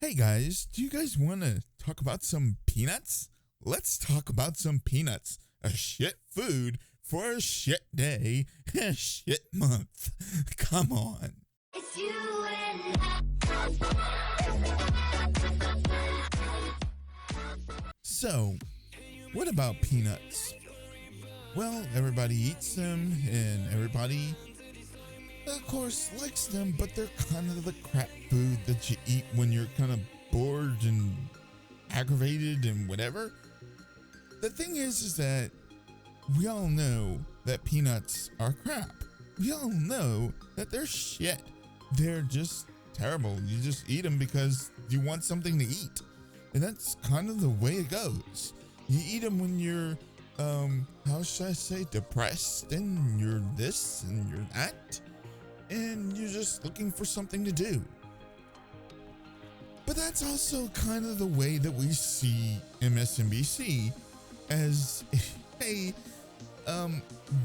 Hey guys, do you guys want to talk about some peanuts? Let's talk about some peanuts. A shit food for a shit day and a shit month. Come on. It's you and So, what about peanuts? Well, everybody eats them and everybody, of course, likes them, but they're kind of the crap food that you eat when you're kind of bored and aggravated and whatever. The thing is that we all know that peanuts are crap. We all know that they're shit. They're just terrible. You just eat them because you want something to eat. And that's kind of the way it goes. You eat them when you're, how should I say, depressed and you're this and you're that. And you're just looking for something to do. But that's also kind of the way that we see MSNBC as a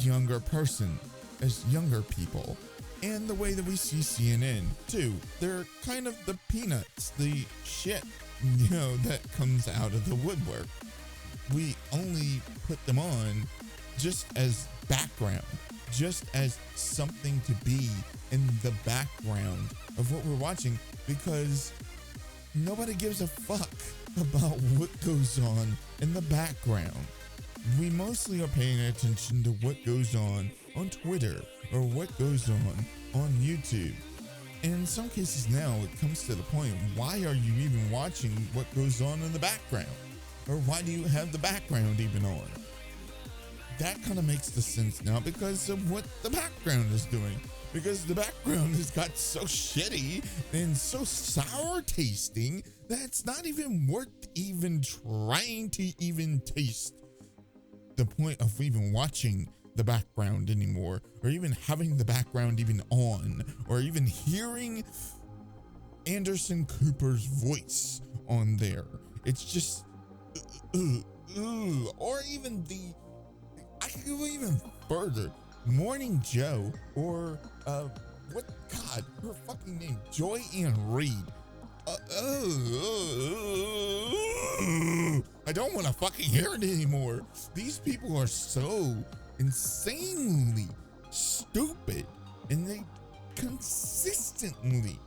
younger person, as younger people, and the way that we see CNN too. They're kind of the peanuts, the shit, that comes out of the woodwork. We only put them on just as background, just as something to be in the background of what we're watching, because nobody gives a fuck about what goes on in the background. We mostly are paying attention to what goes on Twitter or what goes on YouTube. And in some cases now it comes to the point, why are you even watching what goes on in the background? Or why do you have the background even on? That kind of makes the sense now because of what the background is doing. Because the background has got so shitty and so sour tasting that it's not even worth even trying to even taste the point of even watching the background anymore, or even having the background even on, or even hearing Anderson Cooper's voice on there. It's just, or even I could go even further. Morning Joe, or her fucking name, Joy Ann Reid. I don't want to fucking hear it anymore. These people are so insanely stupid, and they consistently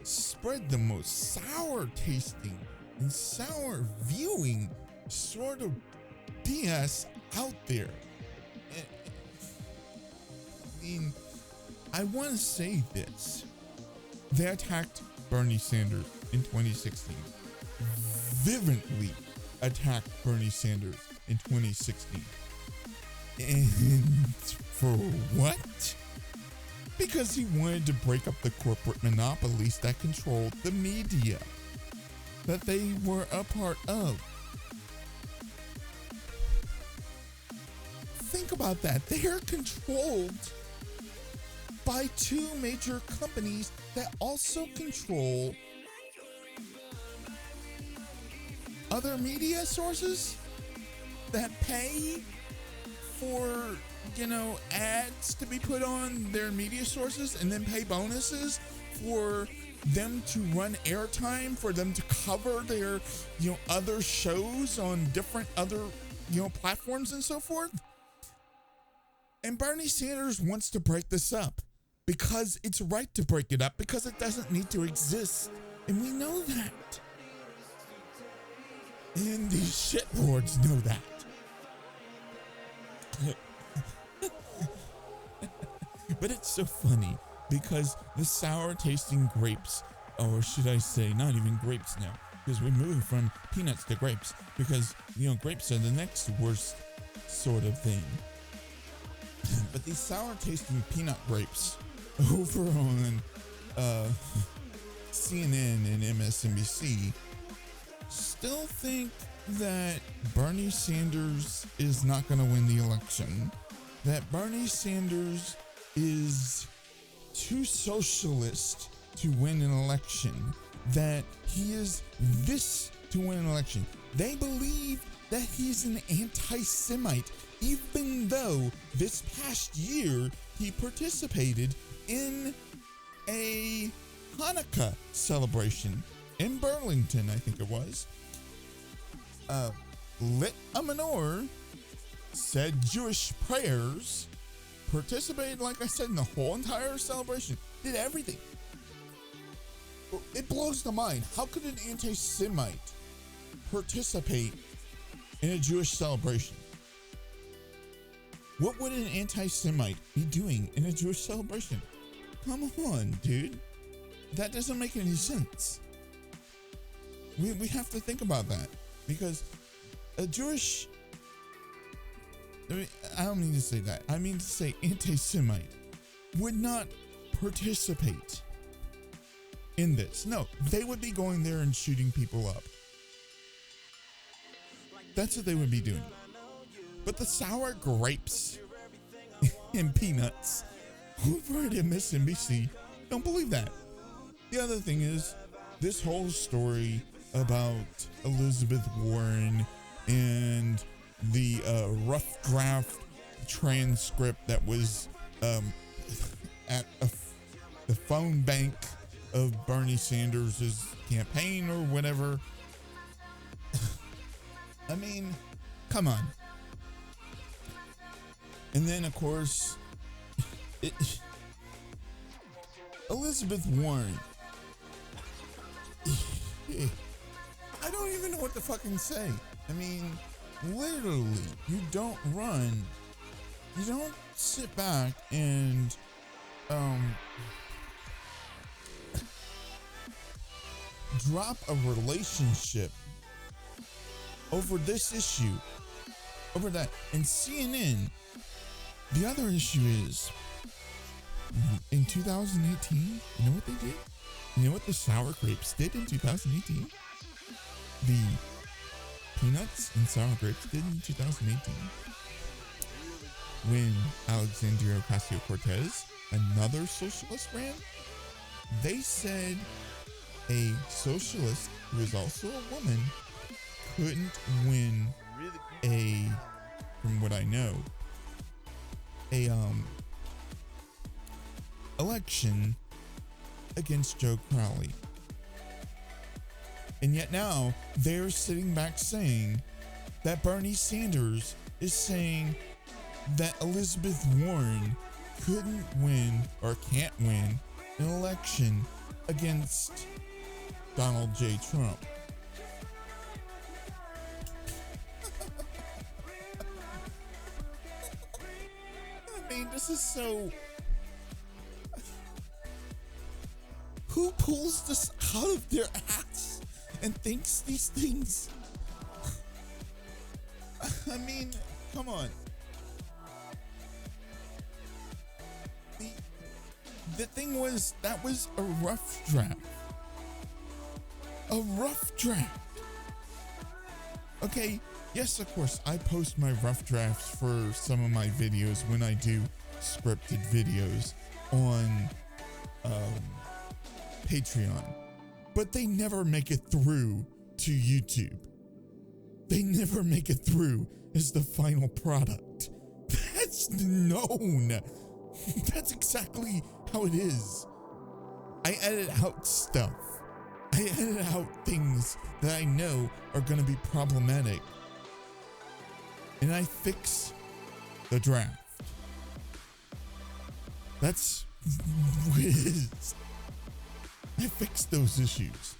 spread the most sour tasting and sour viewing sort of BS out there. I mean, I want to say this. They attacked Bernie Sanders in 2016. Vividly attacked Bernie Sanders in 2016. And for what? Because he wanted to break up the corporate monopolies that controlled the media that they were a part of. Think about that. They are controlled by two major companies that also control other media sources that pay for, ads to be put on their media sources, and then pay bonuses for them to run airtime, for them to cover their, other shows on different other, platforms and so forth. And Bernie Sanders wants to break this up because it's right to break it up, because it doesn't need to exist. And we know that. And these shitlords know that. But it's so funny because the sour tasting grapes, or should I say not even grapes now, because we moved from peanuts to grapes, because, grapes are the next worst sort of thing. But these sour tasting peanut grapes over on CNN and MSNBC still think that Bernie Sanders is not going to win the election, that Bernie Sanders is too socialist to win an election, that he is this to win an election. They believe that he's an anti-Semite, even though this past year he participated in a Hanukkah celebration in Burlington, I think it was, lit a menorah, said Jewish prayers, participated, like I said, in the whole entire celebration, did everything. It blows the mind. How could an anti-Semite participate in a Jewish celebration? What would an anti-Semite be doing in a Jewish celebration? Come on, dude. That doesn't make any sense. We have to think about that, because a Jewish, I don't mean to say that. I mean to say anti-Semite would not participate in this. No, they would be going there and shooting people up. That's what they would be doing. But the sour grapes and peanuts over at MSNBC don't believe that. The other thing is, this whole story about Elizabeth Warren and the rough draft transcript that was at the phone bank of Bernie Sanders' campaign or whatever. I mean, come on. And then, of course, Elizabeth Warren. I don't even know what to fucking say. I mean, literally, you don't run. You don't sit back and, drop a relationship over this issue, over that. And CNN, the other issue is, in 2018, you know what they did? You know what the sour grapes did in 2018? The peanuts and sour grapes did in 2018? When Alexandria Ocasio-Cortez, another socialist, ran, they said a socialist who is also a woman couldn't win from what I know, election against Joe Crowley. And yet now they're sitting back saying that Bernie Sanders is saying that Elizabeth Warren couldn't win or can't win an election against Donald J. Trump. I mean, this is so... Who pulls this out of their ass and thinks these things? I mean, come on. The thing was, that was a rough draft. A rough draft. Okay, yes, of course, I post my rough drafts for some of my videos when I do scripted videos on Patreon, but they never make it through to YouTube. They never make it through as the final product. That's known. That's exactly how it is. I edit out stuff. I edit out things that I know are going to be problematic, and I fix the draft. That's what it is. I fix those issues.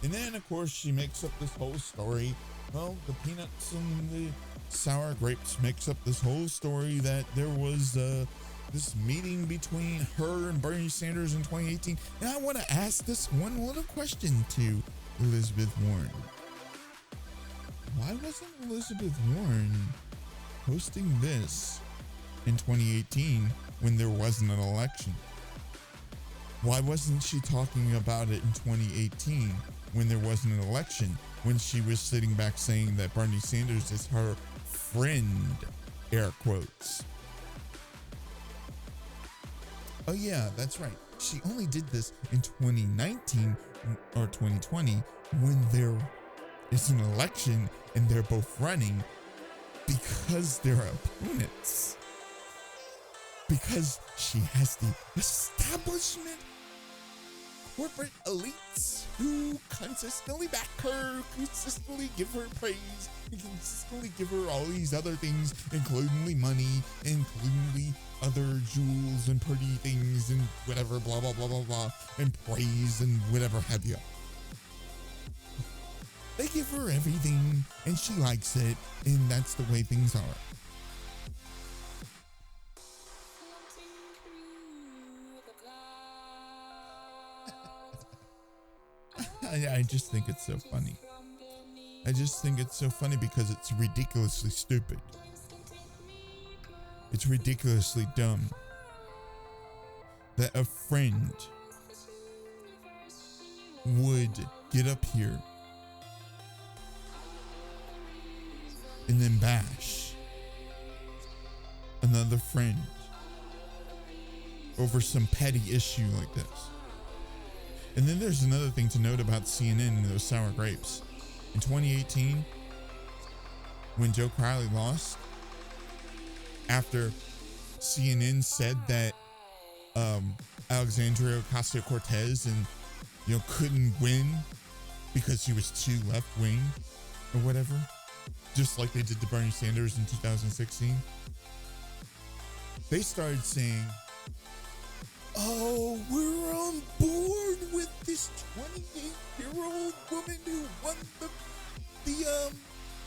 And then, of course, she makes up this whole story. Well, the peanuts and the sour grapes makes up this whole story that there was this meeting between her and Bernie Sanders in 2018. And I want to ask this one little question to Elizabeth Warren. Why wasn't Elizabeth Warren hosting this in 2018 when there wasn't an election? Why wasn't she talking about it in 2018 when there wasn't an election, when she was sitting back saying that Bernie Sanders is her friend, air quotes? Oh yeah, that's right. She only did this in 2019 or 2020 when there is an election and they're both running, because they're opponents. Because she has the establishment corporate elites who consistently back her, consistently give her praise, and consistently give her all these other things, including money, including other jewels and pretty things and whatever, blah, blah, blah, blah, blah, and praise and whatever have you. They give her everything, and she likes it, and that's the way things are. I just think it's so funny. I just think it's so funny because it's ridiculously stupid. It's ridiculously dumb that a friend would get up here and then bash another friend over some petty issue like this. And then there's another thing to note about CNN and those sour grapes. In 2018, when Joe Crowley lost, after CNN said that Alexandria Ocasio-Cortez couldn't win because she was too left-wing or whatever, just like they did to Bernie Sanders in 2016, they started saying, "Oh, we're on board with this 28-year-old woman who won the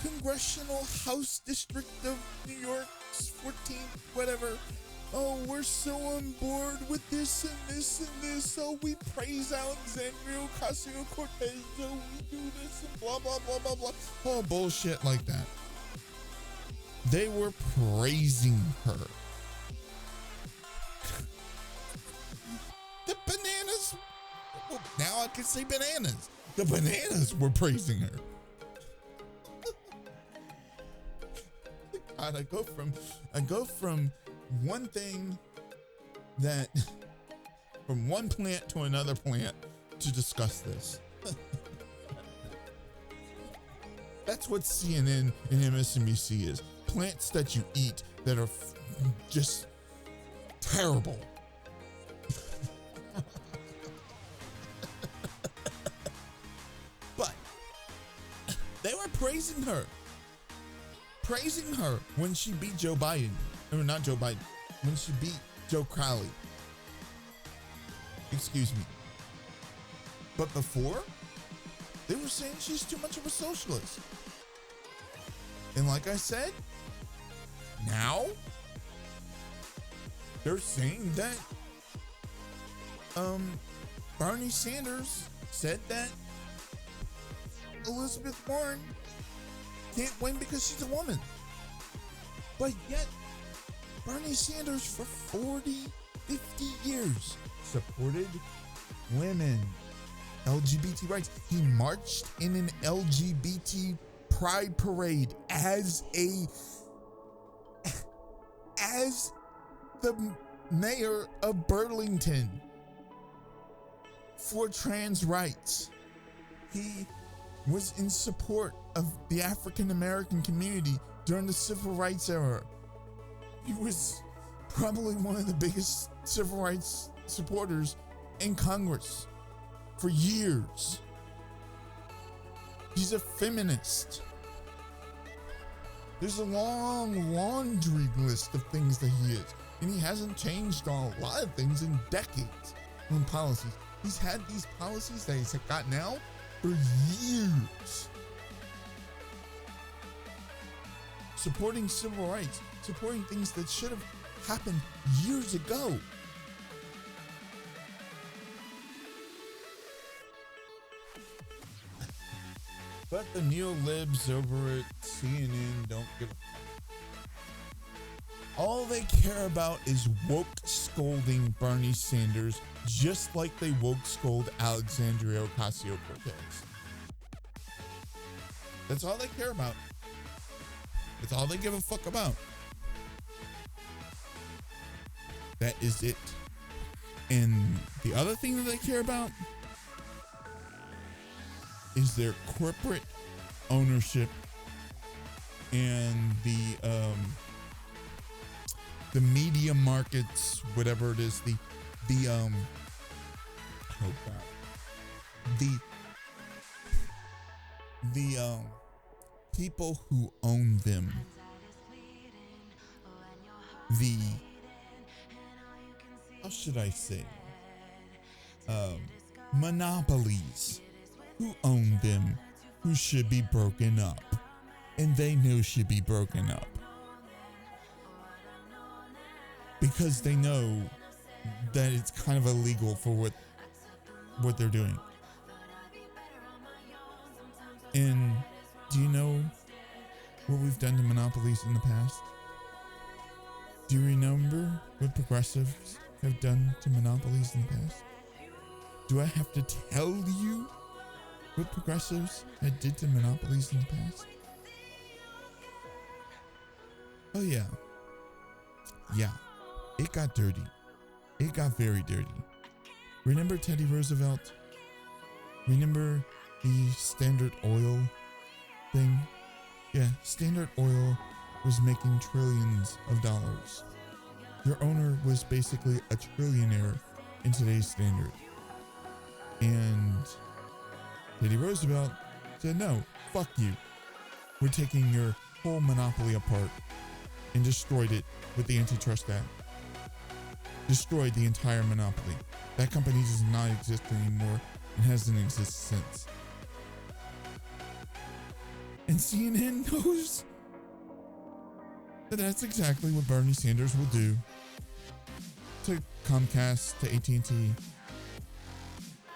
congressional House District of New York's 14th, whatever. Oh, we're so on board with this and this and this. Oh, we praise Alexandria Ocasio-Cortez. Oh, we do this and blah, blah, blah, blah, blah." Oh, bullshit like that. They were praising her. The bananas, well, now I can say bananas. The bananas were praising her. God, I go from one thing from one plant to another plant to discuss this. That's what CNN and MSNBC is. Plants that you eat that are just terrible. But they were praising her when she beat Joe Biden. Or not Joe Biden, when she beat Joe Crowley. Excuse me. But before, they were saying she's too much of a socialist. And like I said, now they're saying that Bernie Sanders said that Elizabeth Warren can't win because she's a woman. But yet, Bernie Sanders for 40, 50 years supported women, LGBT rights. He marched in an LGBT pride parade as the mayor of Burlington for trans rights. He was in support of the African American community during the civil rights era. He was probably one of the biggest civil rights supporters in Congress for years. He's a feminist. There's a long laundry list of things that he is. And he hasn't changed on a lot of things in decades on policies. He's had these policies that he's got now for years. Supporting civil rights, supporting things that should have happened years ago. But the neo-libs over at CNN don't give a... All they care about is woke scolding Bernie Sanders, just like they woke scold Alexandria Ocasio-Cortez. That's all they care about. That's all they give a fuck about. That is it. And the other thing that they care about is their corporate ownership and the media markets, whatever it is, oh God, the people who own them, the, how should I say, monopolies who own them, who should be broken up, and they know should be broken up because they know that it's kind of illegal for what they're doing. And do you know what we've done to monopolies in the past? Do you remember what progressives have done to monopolies in the past? Do I have to tell you what progressives had did to monopolies in the past? Oh yeah. Yeah. It got dirty. It got very dirty. Remember Teddy Roosevelt? Remember the Standard Oil thing? Yeah, Standard Oil was making trillions of dollars. Your owner was basically a trillionaire in today's standard. And Teddy Roosevelt said, no, fuck you. We're taking your whole monopoly apart, and destroyed it with the Antitrust Act. Destroyed the entire monopoly. That company does not exist anymore and hasn't existed since. And CNN knows that that's exactly what Bernie Sanders will do to Comcast, to AT&T.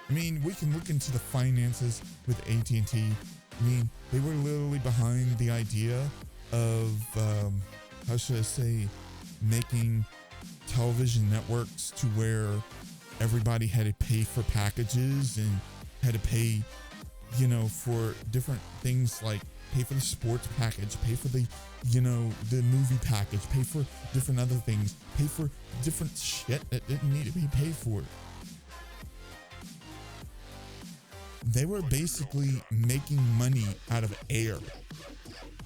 I mean, we can look into the finances with AT&T. I mean, they were literally behind the idea of, how should I say, making television networks to where everybody had to pay for packages and had to pay, for different things like pay for the sports package, pay for the, the movie package, pay for different other things, pay for different shit that didn't need to be paid for. They were basically making money out of air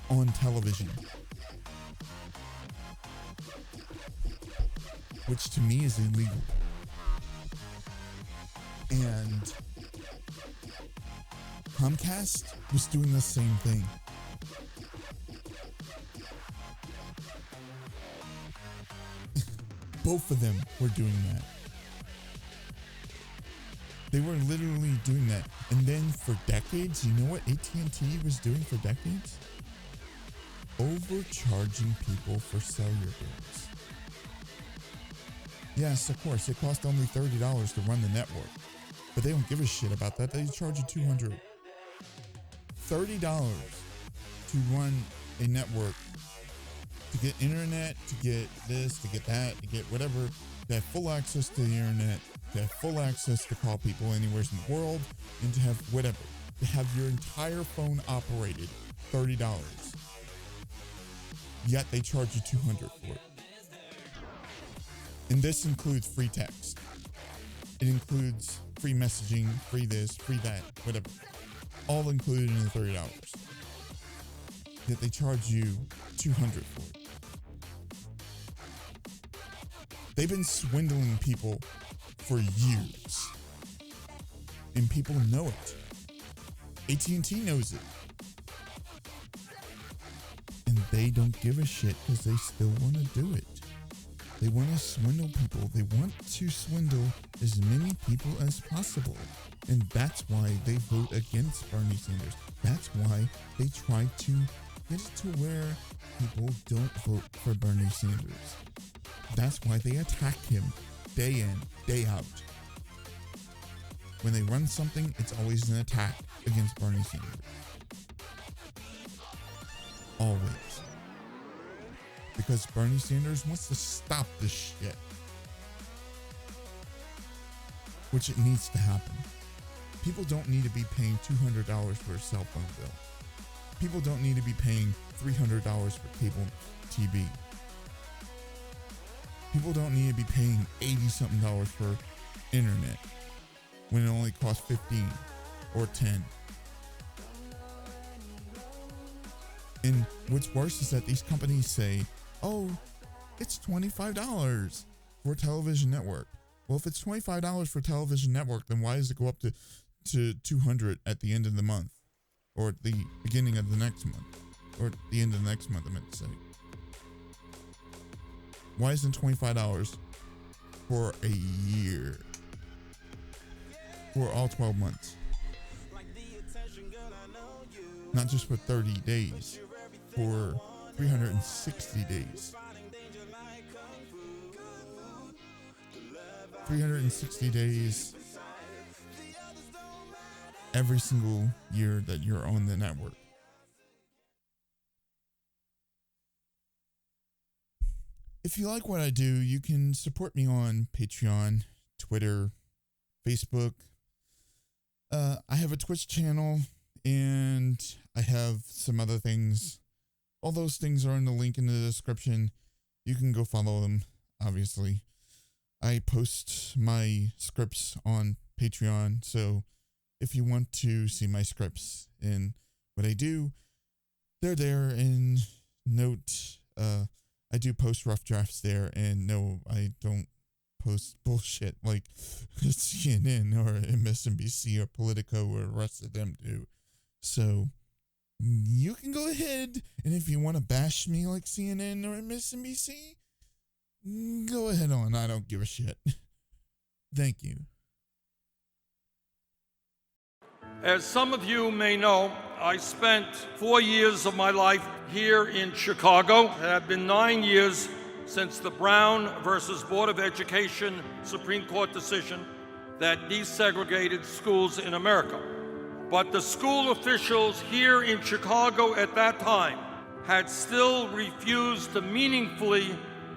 on television, which to me is illegal. And Comcast was doing the same thing. Both of them were doing that. They were literally doing that. And then for decades, you know what AT&T was doing for decades? Overcharging people for cellular bills. Yes, of course, it cost only $30 to run the network. But they don't give a shit about that. They charge you $200. $30 to run a network, to get internet, to get this, to get that, to get whatever, to have full access to the internet, to have full access to call people anywhere in the world, and to have whatever, to have your entire phone operated, $30. Yet they charge you $200 for it. And this includes free text. It includes free messaging, free this, free that, whatever. All included in the $30. Yet they charge you $200 for it. They've been swindling people for years. And people know it. AT&T knows it. And they don't give a shit because they still want to do it. They want to swindle people. They want to swindle as many people as possible. And that's why they vote against Bernie Sanders. That's why they try to get it to where people don't vote for Bernie Sanders. That's why they attack him day in, day out. When they run something, it's always an attack against Bernie Sanders. Always. Because Bernie Sanders wants to stop this shit. Which it needs to happen. People don't need to be paying $200 for a cell phone bill. People don't need to be paying $300 for cable TV. People don't need to be paying $80-something for internet when it only costs $15 or $10. And what's worse is that these companies say, oh, it's $25 for a television network. Well, if it's $25 for a television network, then why does it go up to to 200 at the end of the month, or at the beginning of the next month, or at the end of the next month, I meant to say. Why isn't $25 for a year? For all 12 months. Not just for 30 days, for 360 days. 360 days every single year that you're on the network. If you like what I do, you can support me on Patreon, Twitter, Facebook. I have a Twitch channel, and I have some other things. All those things are in the link in the description. You can go follow them, obviously. I post my scripts on Patreon, so if you want to see my scripts and what I do, they're there. And note, I do post rough drafts there, and no, I don't post bullshit like CNN or MSNBC or Politico or the rest of them do. So you can go ahead, and if you want to bash me like CNN or MSNBC, go ahead on. I don't give a shit. Thank you. As some of you may know, I spent 4 years of my life here in Chicago. It had been 9 years since the Brown versus Board of Education Supreme Court decision that desegregated schools in America. But the school officials here in Chicago at that time had still refused to meaningfully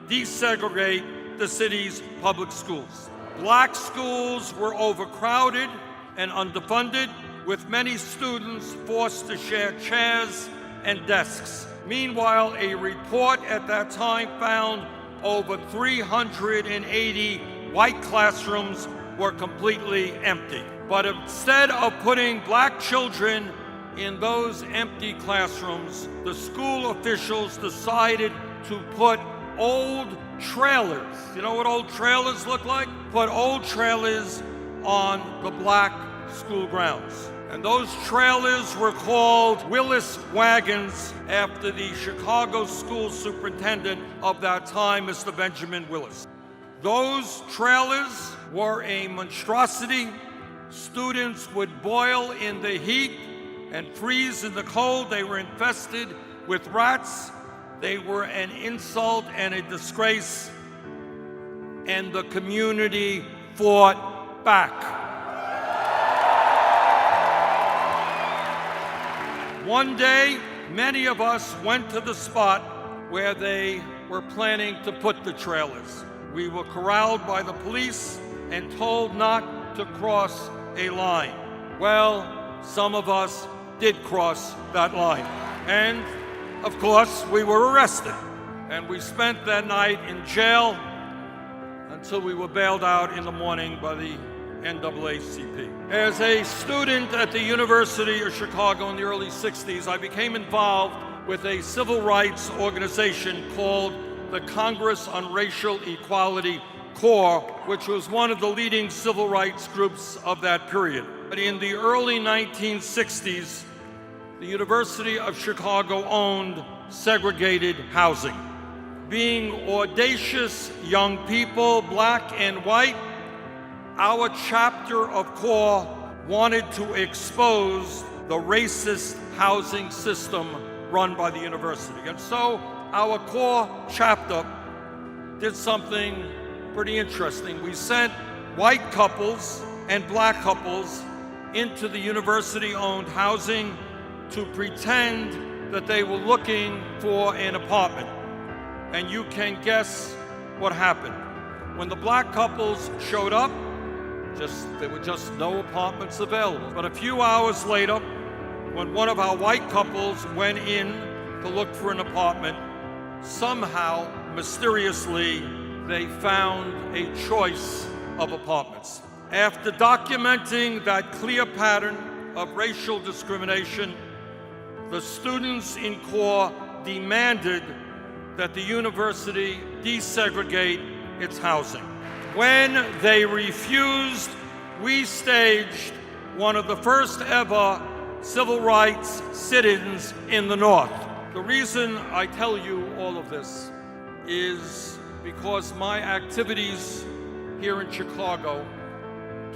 desegregate the city's public schools. Black schools were overcrowded and underfunded, with many students forced to share chairs and desks. Meanwhile, a report at that time found over 380 white classrooms were completely empty. But instead of putting black children in those empty classrooms, the school officials decided to put old trailers. You know what old trailers look like? Put old trailers on the black school grounds. And those trailers were called Willis wagons after the Chicago school superintendent of that time, Mr. Benjamin Willis. Those trailers were a monstrosity. Students would boil in the heat and freeze in the cold. They were infested with rats. They were an insult and a disgrace. And the community fought back. One day, many of us went to the spot where they were planning to put the trailers. We were corralled by the police and told not to cross a line. Well, some of us did cross that line. And, of course, we were arrested. And we spent that night in jail until we were bailed out in the morning by the NAACP. As a student at the University of Chicago in the early 60s, I became involved with a civil rights organization called the Congress on Racial Equality Corps, which was one of the leading civil rights groups of that period. But in the early 1960s, the University of Chicago owned segregated housing. Being audacious young people, black and white, our chapter of CORE wanted to expose the racist housing system run by the university. And so our CORE chapter did something pretty interesting. We sent white couples and black couples into the university-owned housing to pretend that they were looking for an apartment. And you can guess what happened. When the black couples showed up, there were just no apartments available. But a few hours later, when one of our white couples went in to look for an apartment, somehow, mysteriously, they found a choice of apartments. After documenting that clear pattern of racial discrimination, the students in CORE demanded that the university desegregate its housing. When they refused, we staged one of the first ever civil rights sit-ins in the North. The reason I tell you all of this is because my activities here in Chicago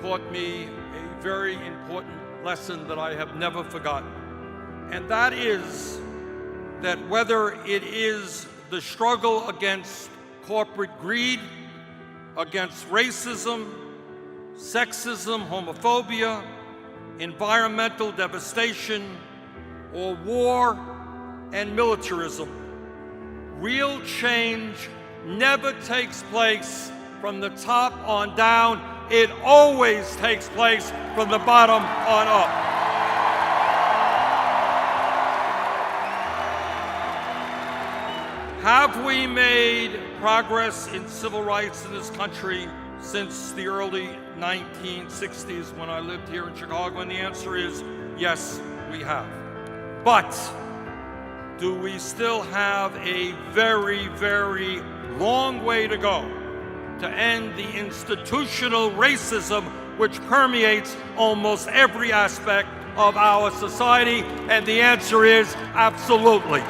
taught me a very important lesson that I have never forgotten. And that is that whether it is the struggle against corporate greed, against racism, sexism, homophobia, environmental devastation, or war and militarism, real change never takes place from the top on down. It always takes place from the bottom on up. Have we made progress in civil rights in this country since the early 1960s when I lived here in Chicago? And the answer is yes, we have. But do we still have a very, very long way to go to end the institutional racism which permeates almost every aspect of our society? And the answer is absolutely.